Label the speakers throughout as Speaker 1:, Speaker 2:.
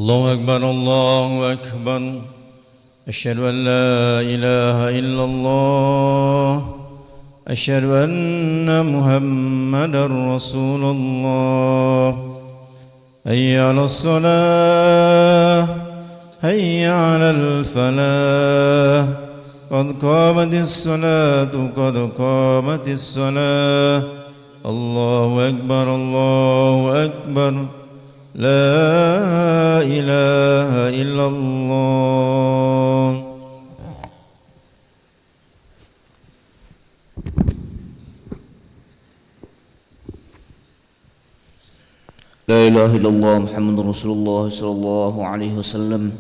Speaker 1: الله أكبر الله أكبر. أشهد أن لا إله إلا الله. أشهد أن محمدا رسول الله. حي على الصلاة حي على الفلاح. قد قامت الصلاة قد قامت الصلاة. الله أكبر الله أكبر. لا إله إلا الله.
Speaker 2: لا إله إلا الله محمد رسول الله صلى الله عليه وسلم.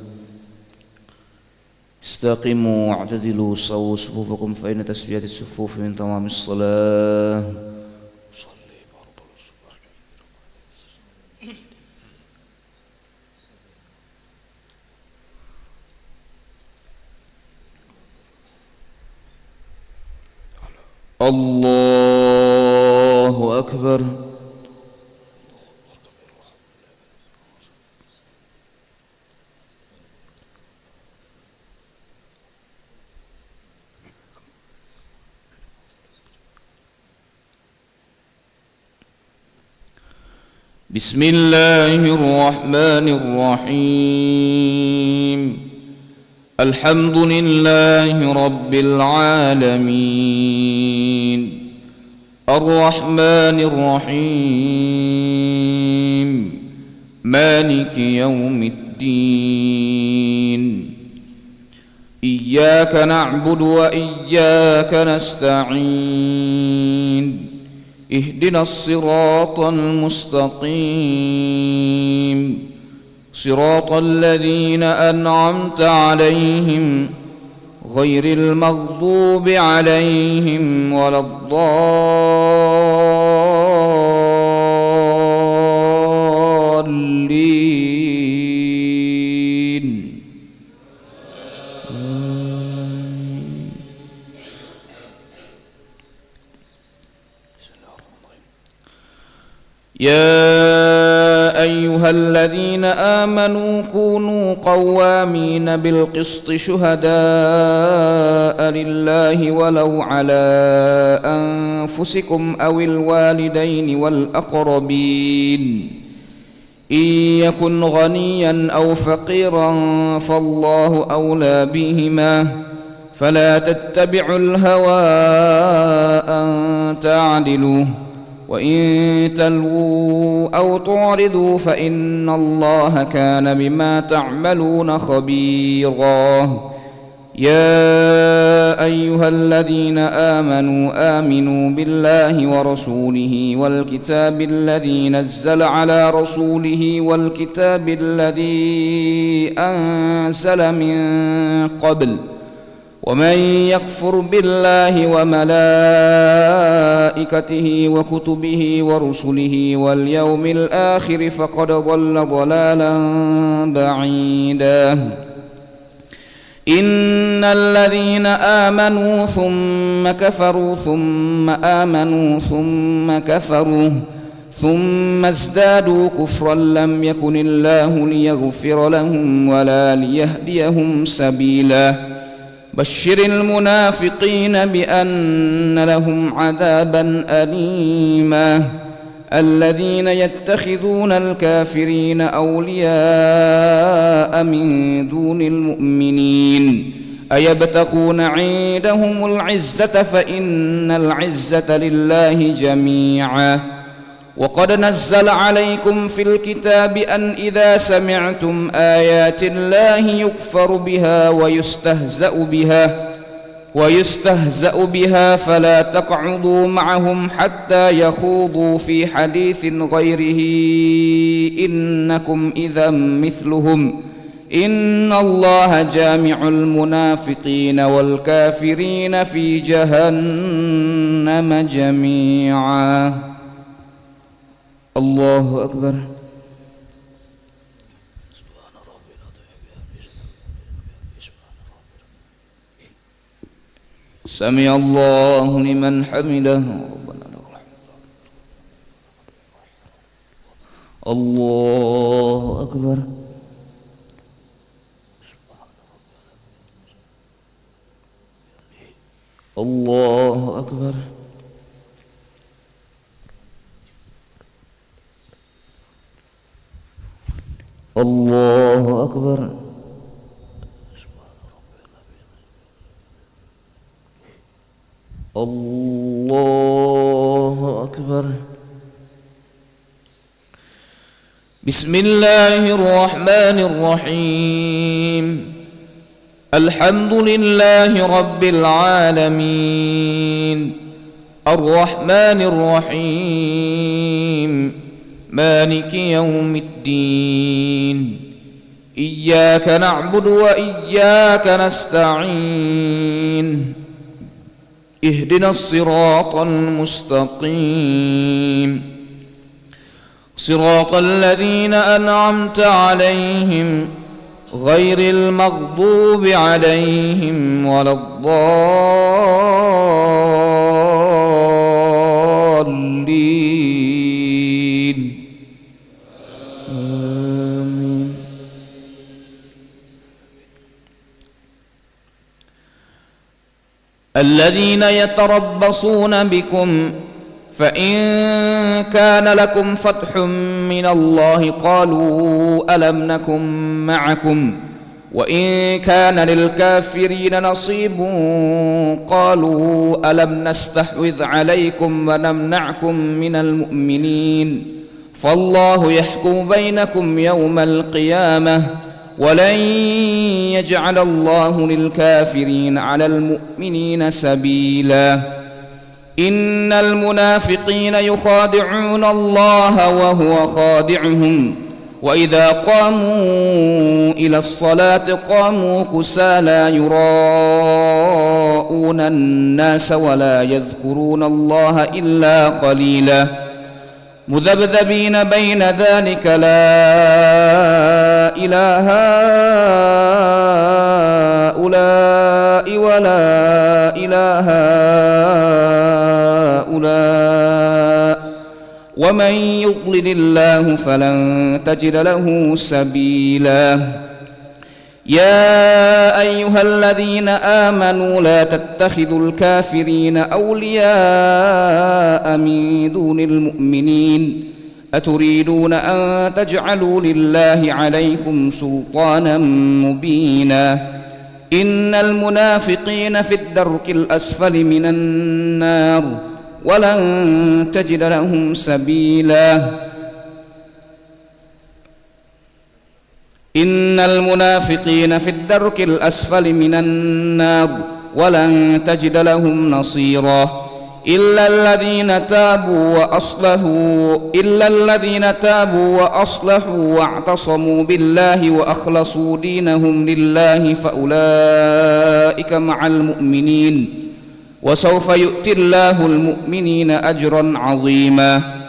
Speaker 2: استقيموا واعتدلوا سووا صفوفكم فإن تسوية الصفوف من تمام الصلاة. الله أكبر. بسم الله الرحمن الرحيم. الحمد لله رب العالمين. الرحمن الرحيم مالك يوم الدين. إياك نعبد وإياك نستعين. اهدنا الصراط المستقيم صراط الذين أنعمت عليهم غير المغضوب عليهم ولا الضالين. يا أيها الذين آمنوا كونوا قوامين بالقسط شهداء لله ولو على أنفسكم أو الوالدين والأقربين. إن يكن غنيا أو فقيرا فالله أولى بهما فلا تتبعوا الهوى أن تعدلوا وإن تلووا أو تعرضوا فإن الله كان بما تعملون خبيرا. يا أيها الذين آمنوا بالله ورسوله والكتاب الذي نزل على رسوله والكتاب الذي أنزل من قبل ومن يكفر بالله وملائكته وكتبه ورسله واليوم الآخر فقد ضل ضلالا بعيدا. إن الذين آمنوا ثم كفروا ثم آمنوا ثم كفروا ثم ازدادوا كفرا لم يكن الله ليغفر لهم ولا ليهديهم سبيلا. بشر المنافقين بأن لهم عذابا أليما. الذين يتخذون الكافرين أولياء من دون المؤمنين أيبتغون عندهم العزة فإن العزة لله جميعا. وقد نزل عليكم في الكتاب أن إذا سمعتم آيات الله يكفر بها ويستهزأ بها فلا تقعدوا معهم حتى يخوضوا في حديث غيره إنكم إذا مثلهم. إن الله جامع المنافقين والكافرين في جهنم جميعا. الله أكبر. سمع الله لمن حمده. ربنا لك الحمد. الله أكبر. الله أكبر. الله أكبر. الله أكبر. بسم الله الرحمن الرحيم. الحمد لله رب العالمين، الرحمن الرحيم، مالك يوم الدين، إياك نعبد وإياك نستعين، اهدنا الصراط المستقيم، صراط الذين أنعمت عليهم غير المغضوب عليهم ولا الضالين. آمين. الذين يتربصون بكم فإن كان لكم فتح من الله قالوا ألم نكن معكم، وإن كان للكافرين نصيب قالوا ألم نستحوذ عليكم ونمنعكم من المؤمنين، فالله يحكم بينكم يوم القيامة ولن يجعل الله للكافرين على المؤمنين سبيلا. إن المنافقين يخادعون الله وهو خادعهم، وإذا قاموا إلى الصلاة قاموا كسالى يراءون الناس ولا يذكرون الله إلا قليلا، مذبذبين بين ذلك لا إله هؤلاء ولا إله هؤلاء، ومن يضلل الله فلن تجد له سبيلا. يا أيها الذين آمنوا لا تتخذوا الكافرين أولياء من دون المؤمنين، أتريدون أن تجعلوا لله عليكم سلطانا مبينا. إن المنافقين في الدرك الأسفل من النار ولن تجد لهم سبيلا. إن المنافقين في الدرك الأسفل من النار ولن تجد لهم نصيرا. إلا الذين تابوا وأصلحوا واعتصموا بالله وأخلصوا دينهم لله فأولئك مع المؤمنين، وسوف يؤتي الله المؤمنين أجرا عظيما.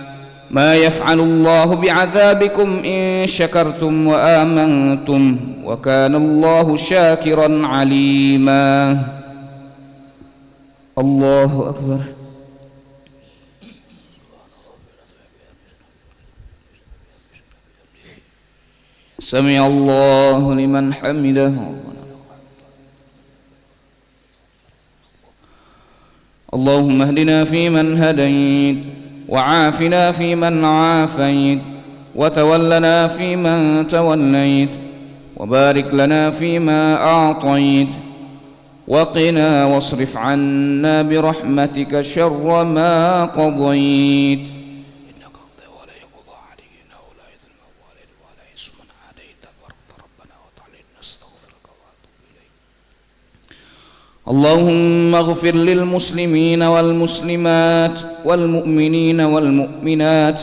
Speaker 2: ما يفعل الله بعذابكم إن شكرتم وآمنتم وكان الله شاكرا عليما. الله أكبر. سمع الله لمن حمده. اللهم اهدنا فيمن هديت، وعافنا فيمن عافيت، وتولنا فيمن توليت، وبارك لنا فيما أعطيت، وقنا واصرف عنا برحمتك شر ما قضيت، إنك تقضي ولا يقضى عليك إنه لا يذل من واليت ولا يعز من عاديت، تبارك ربنا وتعالى نستغفرك ونتوب إليك. اللهم اغفر للمسلمين والمسلمات والمؤمنين والمؤمنات،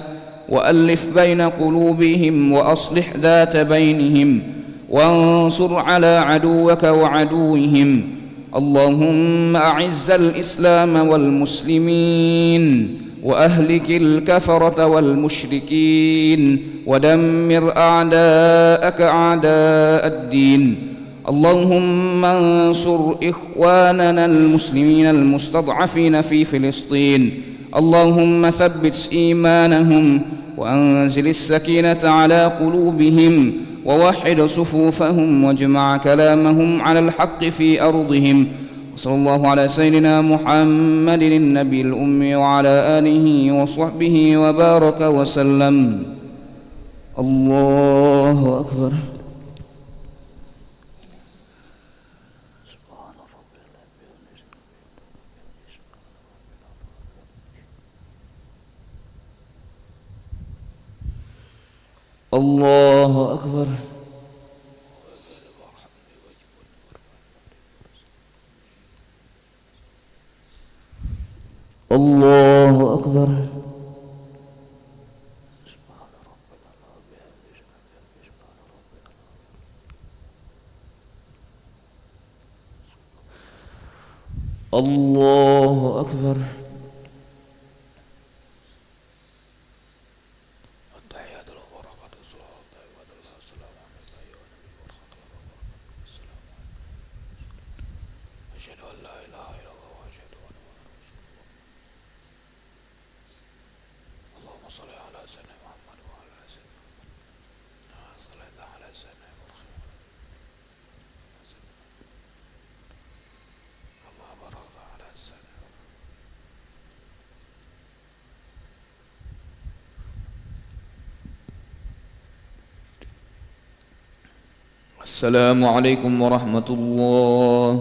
Speaker 2: وألف بين قلوبهم وأصلح ذات بينهم، وانصر على عدوك وعدوهم. اللهم أعز الإسلام والمسلمين، وأهلك الكفرة والمشركين، ودمر أعداءك أعداء الدين. اللهم انصر إخواننا المسلمين المستضعفين في فلسطين. اللهم ثبت إيمانهم، وأنزل السكينة على قلوبهم، ووحد صفوفهم، واجمع كلامهم على الحق في أرضهم، وصلى الله على سيدنا محمد النبي الأمي وعلى آله وصحبه وبارك وسلم. الله أكبر. الله أكبر. الله أكبر. الله أكبر. السلام عليكم ورحمة الله.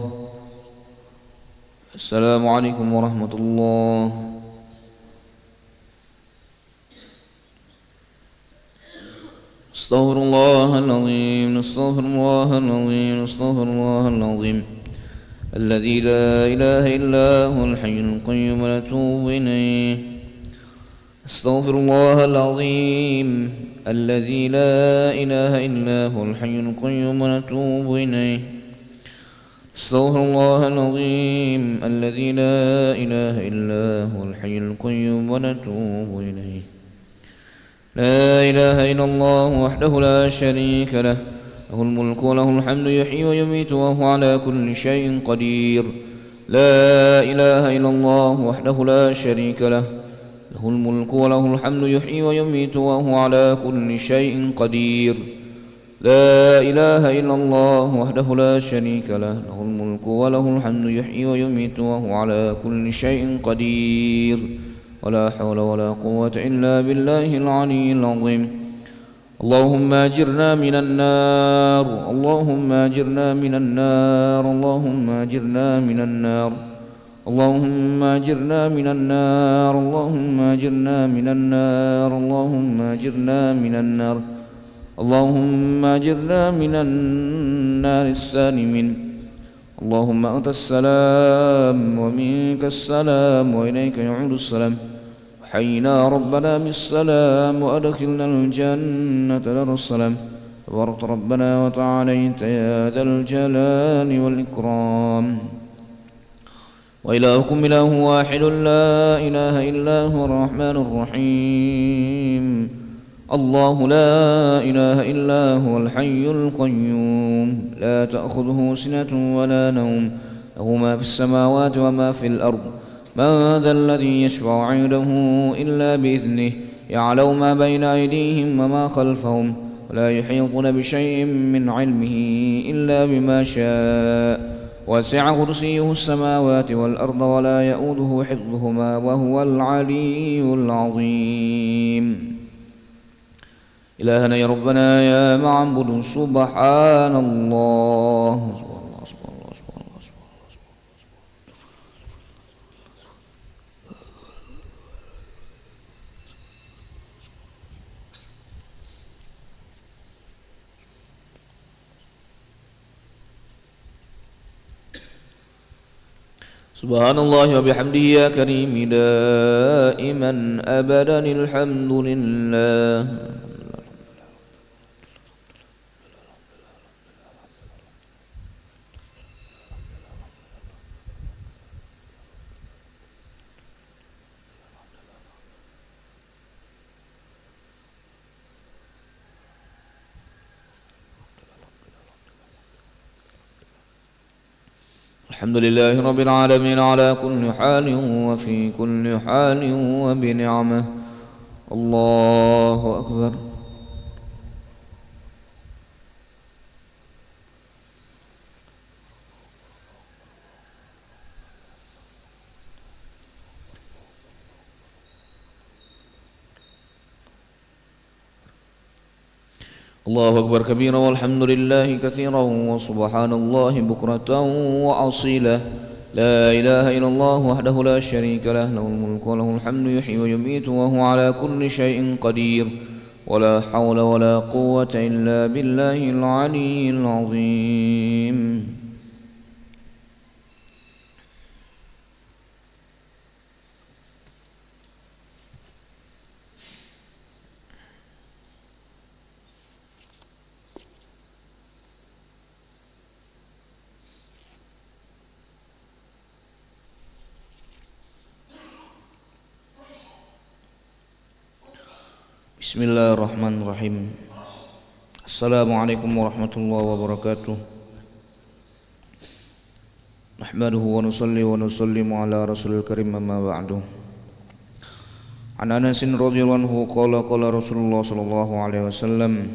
Speaker 2: السلام عليكم ورحمة الله. استغفر الله العظيم. استغفر الله العظيم. استغفر الله العظيم الذي لا إله إلا هو الحي القيوم ونتوب إليه. استغفر الله العظيم الذي لا إله إلا هو الحي القيوم ونتوب إليه. استغفر الله العظيم الذي لا إله إلا هو الحي القيوم ونتوب إليه. لا إله إلا الله وحده لا شريك له، له الملك وله الحمد يحيي ويميت وهو على كل شيء قدير. لا إله إلا الله وحده لا شريك له، له الملك وله الحمد يحيي ويميت وهو على كل شيء قدير. لا إله إلا الله وحده لا شريك له، له الملك وله الحمد يحيي ويميت وهو على كل شيء قدير. ولا حول ولا قوة إلا بالله العلي العظيم. اللهم أجرنا من النار. اللهم أجرنا من النار. اللهم أجرنا من النار. اللهم أجرنا من النار. اللهم أجرنا من النار. اللهم أجرنا من النار. اللهم أجرنا من النار السالمين. اللهم أنت السلام ومنك السلام وإليك يعود السلام. حينا ربنا بالسلام وأدخلنا الجنة دار السلام. تبارك ربنا وتعاليت يا ذا الجلال والإكرام. وإلهكم إله واحد لا إله إلا هو الرحمن الرحيم. الله لا إله إلا هو الحي القيوم لا تأخذه سنة ولا نوم، له ما في السماوات وما في الأرض. من ذا الذي يشفع عنده إلا بإذنه، يعلم ما بين أيديهم وما خلفهم، ولا يحيطون بشيء من علمه إلا بما شاء. وسع كرسيه السماوات والأرض ولا يؤوده حفظهما وهو العلي العظيم. إلهنا يا ربنا يا معبود سبحان الله. سبحان الله وبحمده يا كريم دائما أبدا الحمد لله. الحمد لله رب العالمين على كل حال وفي كل حال وبنعمه. الله أكبر. الله أكبر كبيرا والحمد لله كثيرا وسبحان الله بكرة وأصيلا. لا إله إلا الله وحده لا شريك له، له الملك وله الحمد يحيي ويميت وهو على كل شيء قدير. ولا حول ولا قوة إلا بالله العلي العظيم. Bismillahirrahmanirrahim. Assalamualaikum warahmatullahi wabarakatuh. Nahmaduhu wa nusalli wa nusallimu ala rasulil karim, amma ba'du. An Anasin radhiyallahu anhu qala qala Rasulullah sallallahu alaihi wasallam,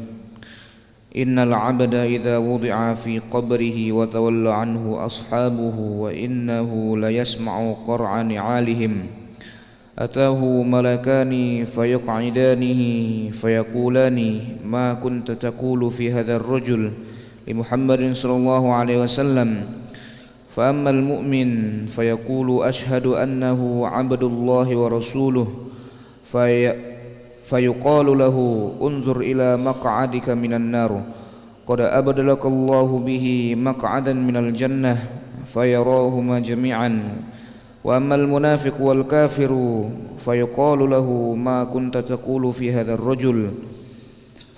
Speaker 2: innal 'abda idza wudi'a fi qabrihi wa tawalla anhu ashabuhu wa innahu la yasma'u qar'a ni'alihim أتاه ملكان فيقعدانه فيقولان ما كنت تقول في هذا الرجل لمحمد صلى الله عليه وسلم فأما المؤمن فيقول أشهد أنه عبد الله ورسوله فيقال له انظر إلى مقعدك من النار قد أبدلك الله به مقعدا من الجنة فيراهما جميعا. وأما المنافق والكافر فيقال له ما كنت تقول في هذا الرجل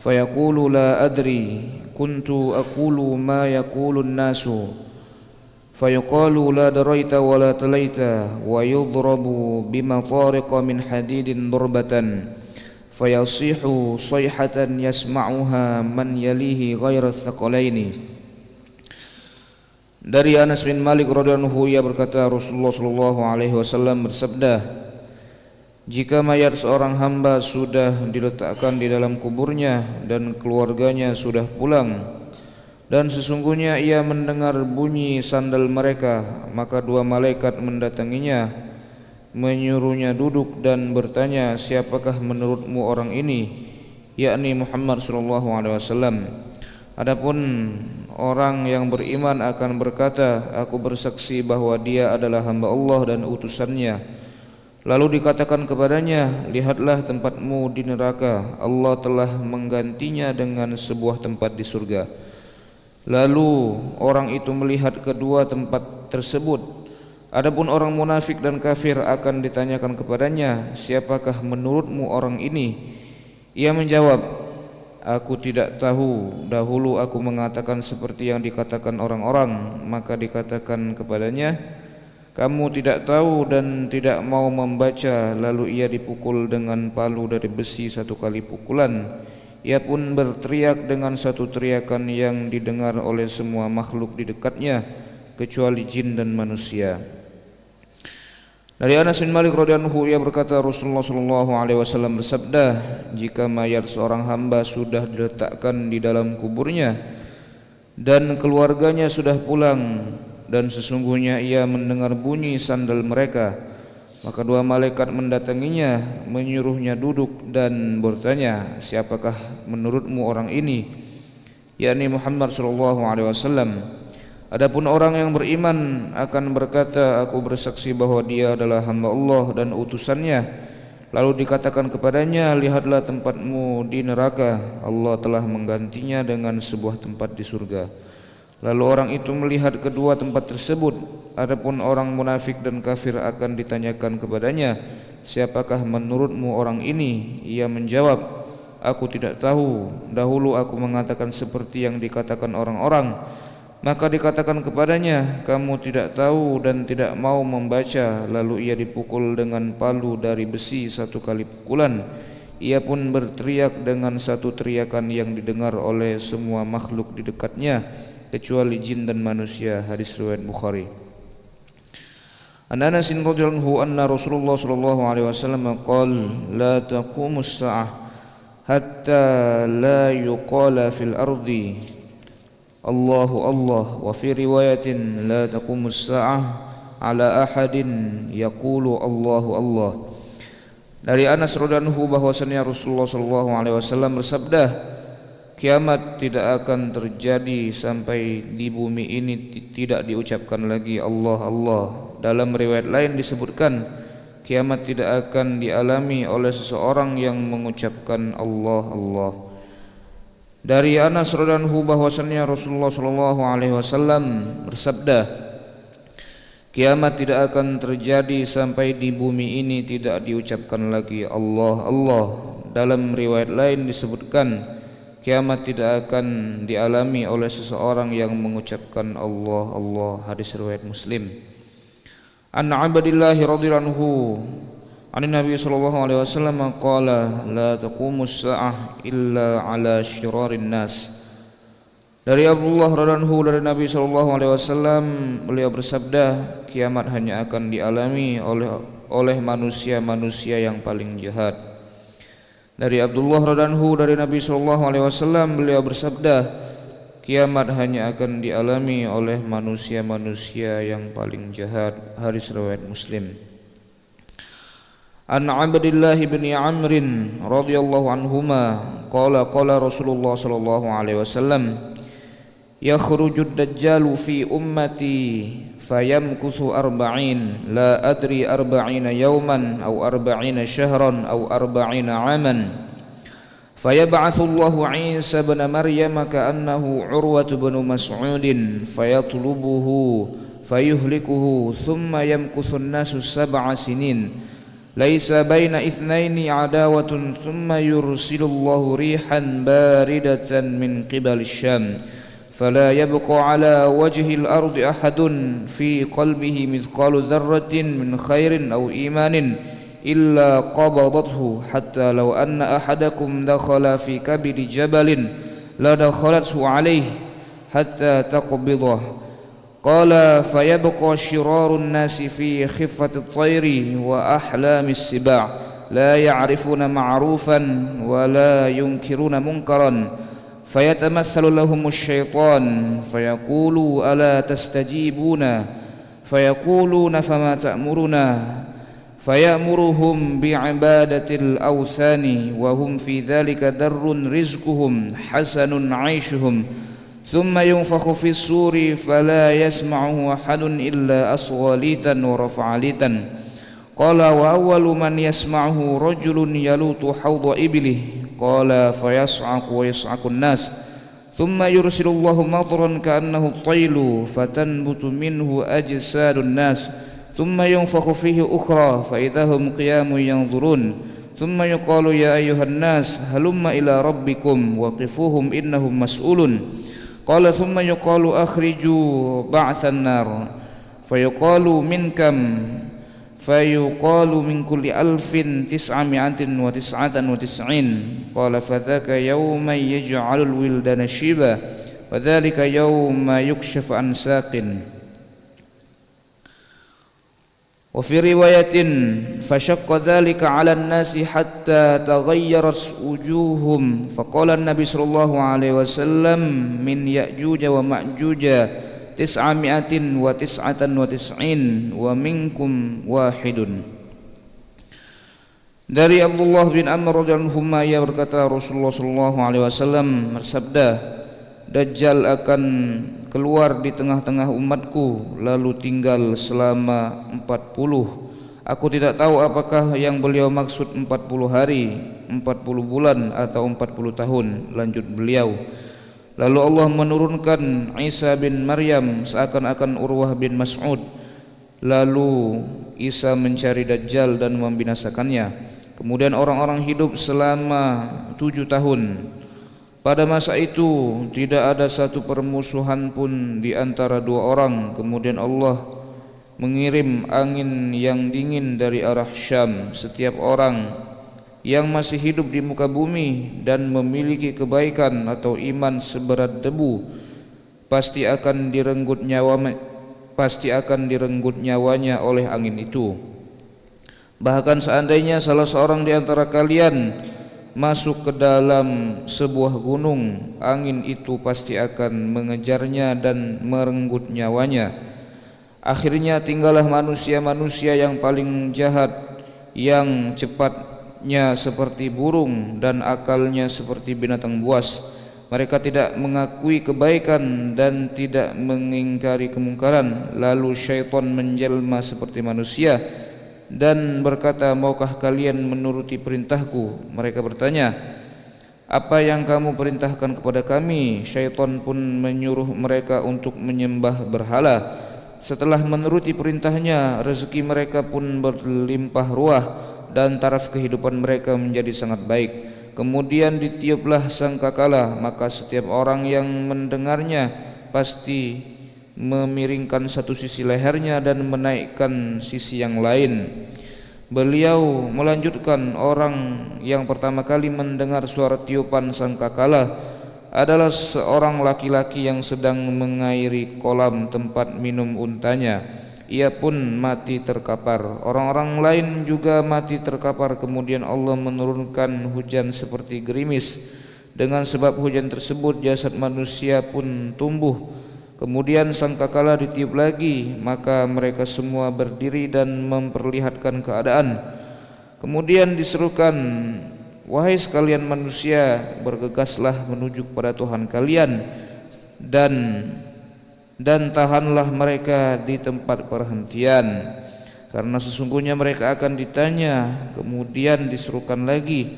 Speaker 2: فيقول لا أدري كنت أقول ما يقول الناس فيقال لا دريت ولا تليت ويضرب بمطارق من حديد ضربة فيصيح صيحة يسمعها من يليه غير الثقلين. Dari Anas bin Malik radhiyallahu anhu, ia berkata, Rasulullah sallallahu alaihi wasallam bersabda, jika mayat seorang hamba sudah diletakkan di dalam kuburnya dan keluarganya sudah pulang dan sesungguhnya ia mendengar bunyi sandal mereka, maka dua malaikat mendatanginya menyuruhnya duduk dan bertanya, siapakah menurutmu orang ini, yakni Muhammad sallallahu alaihi wasallam. Adapun orang yang beriman akan berkata, aku bersaksi bahwa dia adalah hamba Allah dan utusannya. Lalu dikatakan kepadanya, lihatlah tempatmu di neraka, Allah telah menggantinya dengan sebuah tempat di surga. Lalu orang itu melihat kedua tempat tersebut. Adapun orang munafik dan kafir akan ditanyakan kepadanya, siapakah menurutmu orang ini? Ia menjawab, aku tidak tahu, dahulu aku mengatakan seperti yang dikatakan orang-orang. Maka dikatakan kepadanya, kamu tidak tahu dan tidak mau membaca. Lalu ia dipukul dengan palu dari besi 1 kali pukulan. Ia pun berteriak dengan satu teriakan yang didengar oleh semua makhluk di dekatnya kecuali jin dan manusia. Dari Anas bin Malik radhiyallahu anhu, ia berkata, Rasulullah sallallahu alaihi wasallam bersabda, jika mayat seorang hamba sudah diletakkan di dalam kuburnya dan keluarganya sudah pulang dan sesungguhnya ia mendengar bunyi sandal mereka, maka dua malaikat mendatanginya menyuruhnya duduk dan bertanya, siapakah menurutmu orang ini, yakni Muhammad sallallahu alaihi wasallam. Adapun orang yang beriman akan berkata, aku bersaksi bahwa dia adalah hamba Allah dan utusannya. Lalu dikatakan kepadanya, lihatlah tempatmu di neraka, Allah telah menggantinya dengan sebuah tempat di surga. Lalu orang itu melihat kedua tempat tersebut. Adapun orang munafik dan kafir akan ditanyakan kepadanya, siapakah menurutmu orang ini? Ia menjawab, aku tidak tahu, dahulu aku mengatakan seperti yang dikatakan orang-orang. Maka dikatakan kepadanya, kamu tidak tahu dan tidak mau membaca. Lalu ia dipukul dengan palu dari besi 1 kali pukulan. Ia pun berteriak dengan satu teriakan yang didengar oleh semua makhluk di dekatnya kecuali jin dan manusia. Hadis riwayat Bukhari. An Anas radhiyallahu anhu anna Rasulullah sallallahu alaihi wasallam qala, la taqumus sa'ah hatta la yuqala fil ardi Allahu Allah, wa fi riwayatin la taqumus sa'ah ala ahadin yaqulu Allahu Allah. Dari Anas radhiyallahu anhu bahwasanya Rasulullah sallallahu alaihi wasallam bersabda, kiamat tidak akan terjadi sampai di bumi ini tidak diucapkan lagi Allah Allah. Dalam riwayat lain disebutkan kiamat tidak akan dialami oleh seseorang yang mengucapkan Allah Allah. Dari Anas radhiyallahu bahwasannya Rasulullah sallallahu alaihi wasallam bersabda, kiamat tidak akan terjadi sampai di bumi ini tidak diucapkan lagi Allah Allah. Dalam riwayat lain disebutkan kiamat tidak akan dialami oleh seseorang yang mengucapkan Allah Allah. Hadis riwayat Muslim. An Abdillah radhiyallahu anhu an Nabi sallallahu alaihi wasallam qala la taqumus saah illa ala syirarin nas. Dari Abdullah radhiyallahu dari Nabi sallallahu alaihi wasallam, beliau bersabda, kiamat hanya akan dialami oleh manusia-manusia yang paling jahat. Dari Abdullah radhiyallahu dari Nabi sallallahu alaihi wasallam, beliau bersabda, kiamat hanya akan dialami oleh manusia-manusia yang paling jahat. Hadis riwayat Muslim. An Abdillah bin Amr radhiyallahu anhuma qala qala Rasulullah sallallahu alaihi wasallam, yakhrujud dajjalu fi ummati fayamkuthu arba'in la adri arba'ina yawman aw arba'ina shahran aw arba'ina aman fayab'athu Allahu Isa ibn Maryam ka'annahu Urwatu bin Mas'udin fayatlubuhu fayuhlikuhu thumma yamkuthu an-nasu 7 sinin laisa baina ithnaini adawatun thumma yursilu Allahu rihan baridatan min qibali Syam فلا يبقى على وجه الأرض أحد في قلبه مثقال ذرة من خير أو إيمان إلا قبضته حتى لو أن أحدكم دخل في كبد جبل لدخلته عليه حتى تقبضه. قال فيبقى شرار الناس في خفة الطير وأحلام السباع لا يعرفون معروفا ولا ينكرون منكرا فيتمثل لهم الشيطان فيقول ألا تستجيبون فيقولون فما تأمرنا فيأمرهم بعبادة الأوثان وهم في ذلك در رزقهم حسن عيشهم ثم ينفخ في الصور فلا يسمعه أحد إلا أصغى ليتا ورفع ليتا. قال وأول من يسمعه رجل يلوط حوض إبله قال فيصعق ويصعق الناس ثم يرسل الله مطرا كأنه الطيل فتنبت منه أجساد الناس ثم ينفخ فيه أخرى فإذا هم قيام ينظرون ثم يقال يا أيها الناس هلم إلى ربكم وقفوهم إنهم مسؤولون. قال ثم يقال أخرجوا بعث النار فيقال من كم فيقال من كل 1999. قال فذاك يوم يجعل الولدان شيبا وذلك يوم يكشف عن ساق. وفي رواية فشق ذلك على الناس حتى تغيرت وجوههم فقال النبي صلى الله عليه وسلم من يأجوج ومأجوج 999 ومنكم واحد. Dari Abdullah bin Amr radhiyallahu anhu ia berkata Rasulullah sallallahu alaihi wasallam bersabda, Dajjal akan keluar di tengah-tengah umatku lalu tinggal selama 40. Aku tidak tahu apakah yang beliau maksud 40 hari, 40 bulan atau 40 tahun. Lanjut beliau, lalu Allah menurunkan Isa bin Maryam seakan-akan Urwah bin Mas'ud. Lalu Isa mencari Dajjal dan membinasakannya. Kemudian orang-orang hidup selama 7 tahun. Pada masa itu tidak ada satu permusuhan pun di antara dua orang. Kemudian Allah mengirim angin yang dingin dari arah Syam. Setiap orang yang masih hidup di muka bumi dan memiliki kebaikan atau iman seberat debu pasti akan direnggut nyawanya oleh angin itu. Bahkan seandainya salah seorang di antara kalian masuk ke dalam sebuah gunung, angin itu pasti akan mengejarnya dan merenggut nyawanya. Akhirnya tinggallah manusia-manusia yang paling jahat, yang cepatnya seperti burung dan akalnya seperti binatang buas. Mereka tidak mengakui kebaikan dan tidak mengingkari kemungkaran. Lalu syaitan menjelma seperti manusia dan berkata, maukah kalian menuruti perintahku? Mereka bertanya, apa yang kamu perintahkan kepada kami? Syaitan pun menyuruh mereka untuk menyembah berhala. Setelah menuruti perintahnya, rezeki mereka pun berlimpah ruah dan taraf kehidupan mereka menjadi sangat baik. Kemudian ditiuplah sangkakala, maka setiap orang yang mendengarnya pasti memiringkan satu sisi lehernya dan menaikkan sisi yang lain. Beliau melanjutkan, orang yang pertama kali mendengar suara tiupan sangkakala adalah seorang laki-laki yang sedang mengairi kolam tempat minum untanya. Ia pun mati terkapar. Orang-orang lain juga mati terkapar. Kemudian Allah menurunkan hujan seperti gerimis. Dengan sebab hujan tersebut jasad manusia pun tumbuh. Kemudian sangkakala ditiup lagi, maka mereka semua berdiri dan memperlihatkan keadaan. Kemudian diserukan, wahai sekalian manusia, bergegaslah menuju kepada Tuhan kalian dan tahanlah mereka di tempat perhentian, karena sesungguhnya mereka akan ditanya. Kemudian diserukan lagi,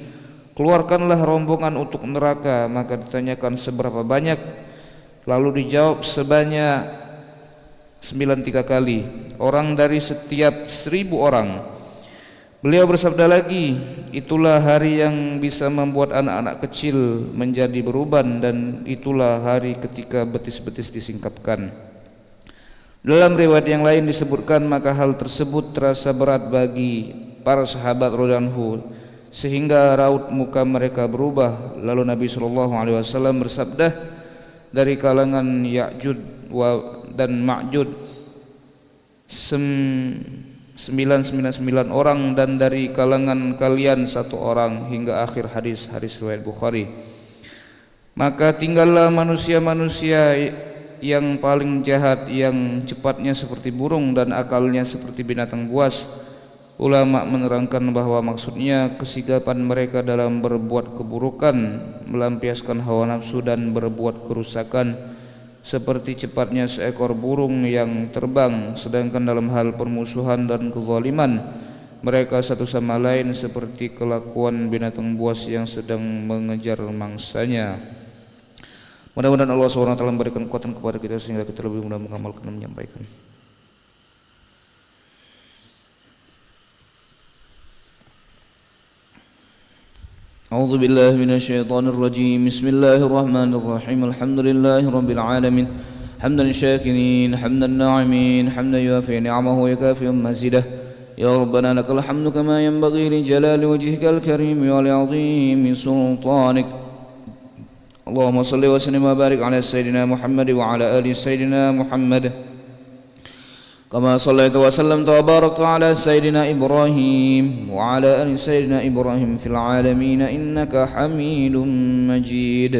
Speaker 2: keluarkanlah rombongan untuk neraka, maka ditanyakan seberapa banyak, lalu dijawab sebanyak 93 kali, orang dari setiap 1000 orang. Beliau bersabda lagi, itulah hari yang bisa membuat anak-anak kecil menjadi beruban, dan itulah hari ketika betis-betis disingkapkan. Dalam riwayat yang lain disebutkan, maka hal tersebut terasa berat bagi para sahabat radhiyallahu sehingga raut muka mereka berubah. Lalu Nabi SAW bersabda, dari kalangan Ya'jud dan Ma'jud 999 orang, dan dari kalangan kalian 1 orang, hingga akhir hadis riwayat Bukhari. Maka tinggallah manusia-manusia yang paling jahat, yang cepatnya seperti burung dan akalnya seperti binatang buas. Ulama menerangkan bahwa maksudnya kesigapan mereka dalam berbuat keburukan, melampiaskan hawa nafsu dan berbuat kerusakan, seperti cepatnya seekor burung yang terbang. Sedangkan dalam hal permusuhan dan kezaliman, mereka satu sama lain seperti kelakuan binatang buas yang sedang mengejar mangsanya. Mudah-mudahan Allah SWT memberikan kekuatan kepada kita sehingga kita lebih mudah mengamalkan dan menyampaikan. أعوذ بالله من الشيطان الرجيم. بسم الله الرحمن الرحيم. الحمد لله رب العالمين حمدا الشاكرين حمدا الناعمين حمدا يوافي نعمه ويكافئ مزيده. يا ربنا لك الحمد كما ينبغي لجلال وجهك الكريم ولعظيم سلطانك. اللهم صل وسلم وبارك على سيدنا محمد وعلى آل سيدنا محمد كما صليت وسلمت وباركت على سيدنا إبراهيم وعلى آل سيدنا إبراهيم في العالمين إنك حميد مجيد.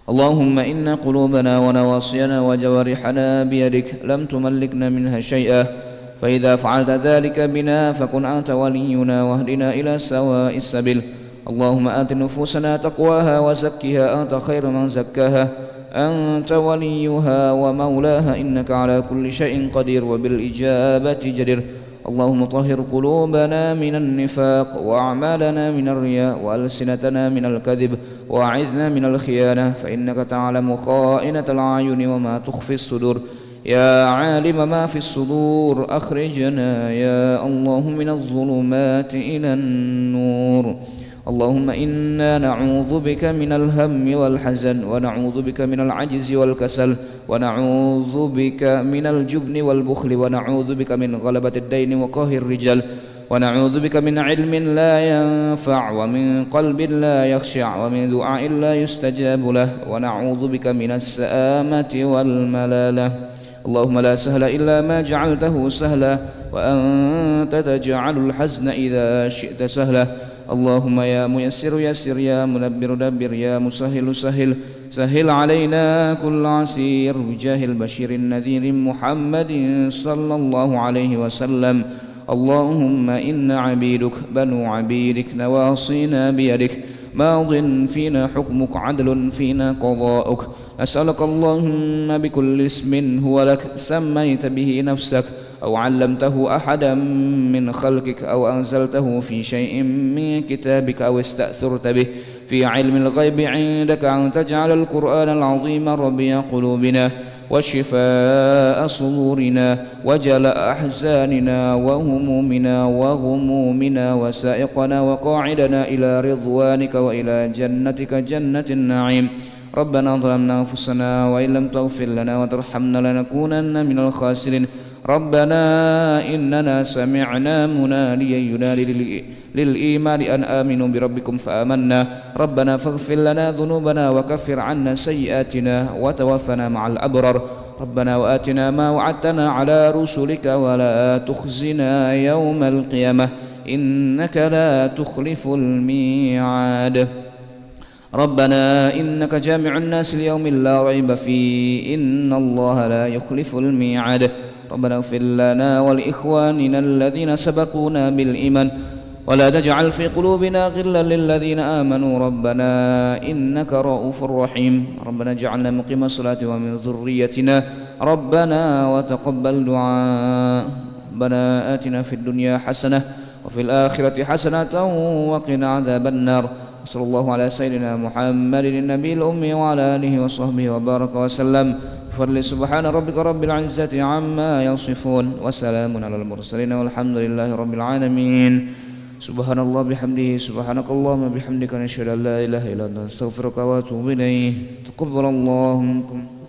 Speaker 2: اللهم إن قلوبنا ونواصينا وجوارحنا بيدك لم تملكنا منها شيئا، فإذا فعلت ذلك بنا فكن أنت ولينا واهدنا إلى سواء السبيل. اللهم آت نفوسنا تقواها وزكها أنت خير من زكاها أنت وليها ومولاها إنك على كل شيء قدير وبالإجابة جدير. اللهم طهر قلوبنا من النفاق وأعمالنا من الرياء وألسنتنا من الكذب وأعذنا من الخيانة، فإنك تعلم خائنة الأعين وما تخفي الصدور. يا عالم ما في الصدور أخرجنا يا الله من الظلمات إلى النور. اللهم إنا نعوذ بك من الهم والحزن، ونعوذ بك من العجز والكسل، ونعوذ بك من الجبن والبخل، ونعوذ بك من غلبة الدين وقهر الرجال، ونعوذ بك من علم لا ينفع ومن قلب لا يخشع ومن دعاء لا يستجاب له، ونعوذ بك من السآمة والملالة. اللهم لا سهل إلا ما جعلته سهلا، وأنت تجعل الحزن إذا شئت سهلا. اللهم يا ميسر يسر، يا مدبر دبر، يا مسهل سهل. سهل علينا كل عسير بجاه البشير النذير محمد صلى الله عليه وسلم. اللهم إنا عبيدك بنو عبيدك نواصينا بيدك، ماض فينا حكمك عدل فينا قضاؤك. أسألك اللهم بكل اسم هو لك سميت به نفسك أو علمته أحدا من خلقك أو أنزلته في شيء من كتابك أو استأثرت به في علم الغيب عندك أن تجعل القرآن العظيم ربيع قلوبنا وشفاء صدورنا وجلاء أحزاننا وهمومنا وغمومنا وسائقنا وقاعدنا إلى رضوانك وإلى جنتك جنة النعيم. ربنا ظلمنا أنفسنا وإن لم تغفر لنا وترحمنا لنكونن من الخاسرين. ربنا إننا سمعنا مناديا ينادي للإيمان أن آمنوا بربكم فآمنا. ربنا فاغفر لنا ذنوبنا وكفر عنا سيئاتنا وتوفنا مع الأبرار. ربنا وآتنا ما وعدتنا على رسلك ولا تخزنا يوم القيامة إنك لا تخلف الميعاد. ربنا إنك جامع الناس ليوم لا ريب فيه إن الله لا يخلف الميعاد. ربنا اغفر لنا ولإخواننا الذين سبقونا بالإيمان ولا تجعل في قلوبنا غلا للذين آمنوا ربنا إنك رؤوف رحيم. ربنا اجعلنا مقيم الصلاة ومن ذريتنا ربنا وتقبل دعاء. ربنا آتنا في الدنيا حسنة وفي الآخرة حسنة وقنا عذاب النار. صلى الله على سيدنا محمد النبي الأمي وعلى آله وصحبه وبارك وسلم. بفضل سبحان ربك رب العزة عما يصفون وسلام على المرسلين والحمد لله رب العالمين. سبحان الله بحمده سبحانك اللهم بحمدك نشهد أن لا إله إلا أنت نستغفرك وأتوب إليه. تقبل الله منكم.